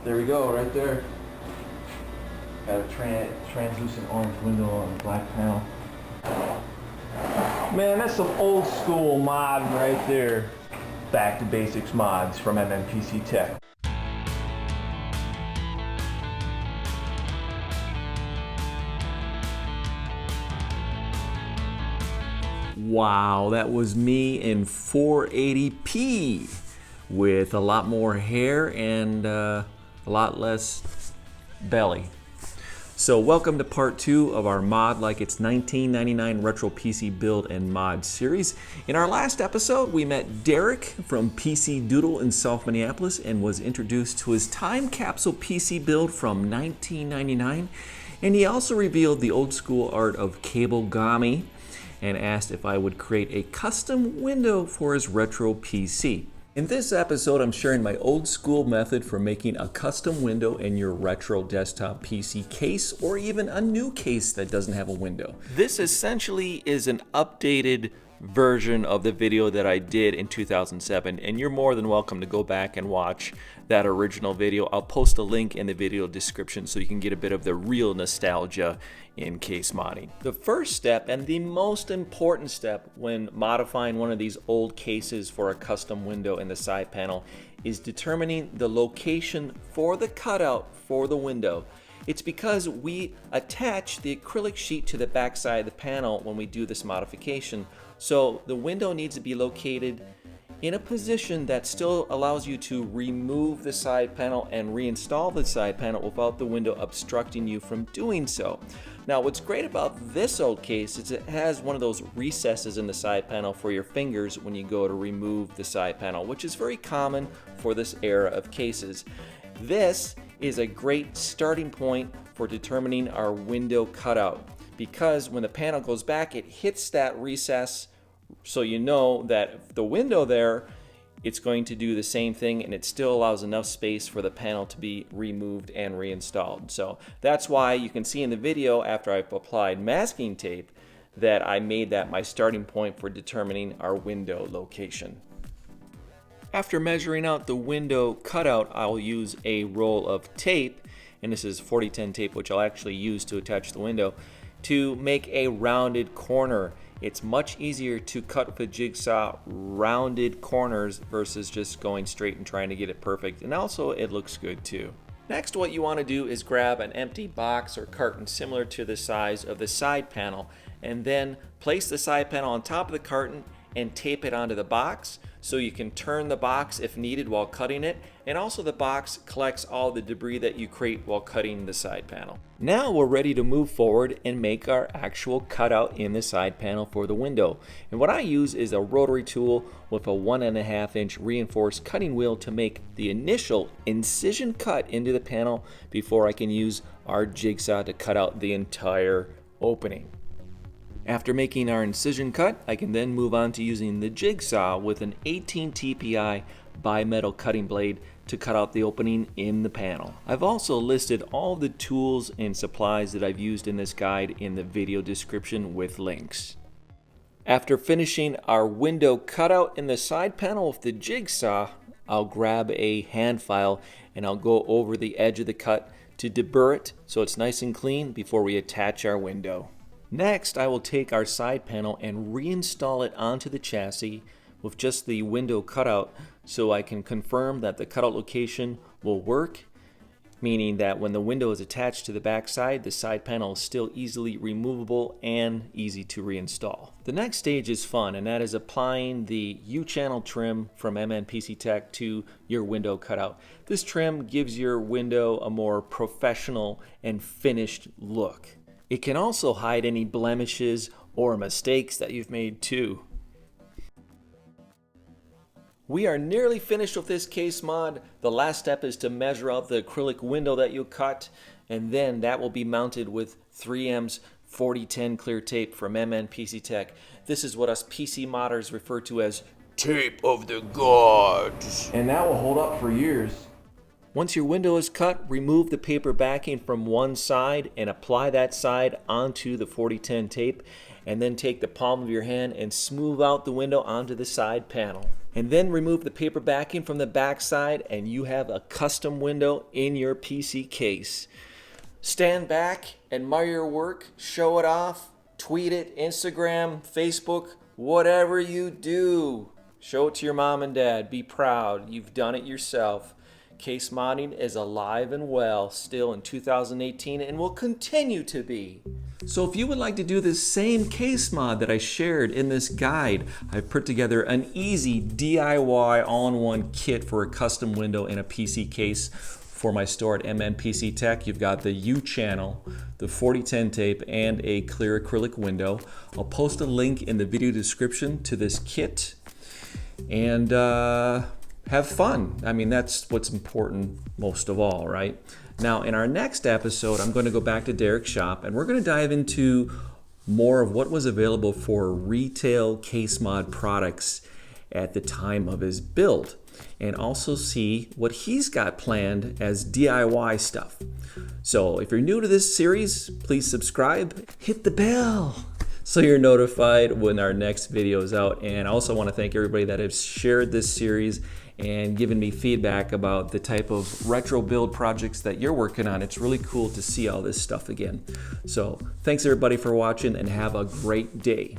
There we go, right there. Got a translucent orange window on the black panel. Man, that's some old school mod right there. Back to basics mods from Mnpctech. Wow, that was me in 480p with a lot more hair and a lot less belly. So welcome to part 2 of our Mod Like It's 1999 Retro PC Build and Mod series. In our last episode, we met Derek from PC Doodle in South Minneapolis and was introduced to his time capsule PC build from 1999. And he also revealed the old school art of cablegami and asked if I would create a custom window for his retro PC. In this episode, I'm sharing my old school method for making a custom window in your retro desktop PC case or even a new case that doesn't have a window. This essentially is an updated version of the video that I did in 2007, and you're more than welcome to go back and watch that original video. I'll post a link in the video description so you can get a bit of the real nostalgia in case modding. The first step and the most important step when modifying one of these old cases for a custom window in the side panel is determining the location for the cutout for the window. It's because we attach the acrylic sheet to the back side of the panel when we do this modification. So the window needs to be located in a position that still allows you to remove the side panel and reinstall the side panel without the window obstructing you from doing so. Now, what's great about this old case is it has one of those recesses in the side panel for your fingers when you go to remove the side panel, which is very common for this era of cases. This is a great starting point for determining our window cutout, because when the panel goes back, it hits that recess, so you know that the window there, it's going to do the same thing, and it still allows enough space for the panel to be removed and reinstalled. So that's why you can see in the video after I've applied masking tape that I made that my starting point for determining our window location. After measuring out the window cutout, I'll use a roll of tape, and this is 4010 tape, which I'll actually use to attach the window, to make a rounded corner. It's much easier to cut with a jigsaw rounded corners versus just going straight and trying to get it perfect, and also it looks good too. Next, what you want to do is grab an empty box or carton similar to the size of the side panel, and then place the side panel on top of the carton and tape it onto the box so you can turn the box if needed while cutting it, and also the box collects all the debris that you create while cutting the side panel. Now we're ready to move forward and make our actual cutout in the side panel for the window. And what I use is a rotary tool with a 1.5 inch reinforced cutting wheel to make the initial incision cut into the panel before I can use our jigsaw to cut out the entire opening. After making our incision cut, I can then move on to using the jigsaw with an 18 TPI bimetal cutting blade to cut out the opening in the panel. I've also listed all the tools and supplies that I've used in this guide in the video description with links. After finishing our window cutout in the side panel with the jigsaw, I'll grab a hand file and I'll go over the edge of the cut to deburr it so it's nice and clean before we attach our window. Next, I will take our side panel and reinstall it onto the chassis with just the window cutout so I can confirm that the cutout location will work, meaning that when the window is attached to the back side, the side panel is still easily removable and easy to reinstall. The next stage is fun, and that is applying the U-channel trim from Mnpctech to your window cutout. This trim gives your window a more professional and finished look. It can also hide any blemishes or mistakes that you've made too. We are nearly finished with this case mod. The last step is to measure out the acrylic window that you cut, and then that will be mounted with 3M's 4010 clear tape from Mnpctech. This is what us PC modders refer to as tape of the gods. And that will hold up for years. Once your window is cut, remove the paper backing from one side and apply that side onto the 4010 tape, and then take the palm of your hand and smooth out the window onto the side panel. And then remove the paper backing from the backside and you have a custom window in your PC case. Stand back, admire your work, show it off, tweet it, Instagram, Facebook, whatever you do. Show it to your mom and dad. Be proud. You've done it yourself. Case modding is alive and well still in 2018 and will continue to be. So if you would like to do this same case mod that I shared in this guide, I've put together an easy DIY all-in-one kit for a custom window in a PC case for my store at Mnpctech. You've got the U channel, the 4010 tape, and a clear acrylic window. I'll post a link in the video description to this kit. And have fun. I mean, that's what's important most of all, right? Now, in our next episode, I'm going to go back to Derek's shop and we're going to dive into more of what was available for retail case mod products at the time of his build, and also see what he's got planned as DIY stuff. So if you're new to this series, please subscribe, hit the bell so you're notified when our next video is out. And I also want to thank everybody that has shared this series and given me feedback about the type of retro build projects that you're working on. It's really cool to see all this stuff again. So thanks everybody for watching and have a great day.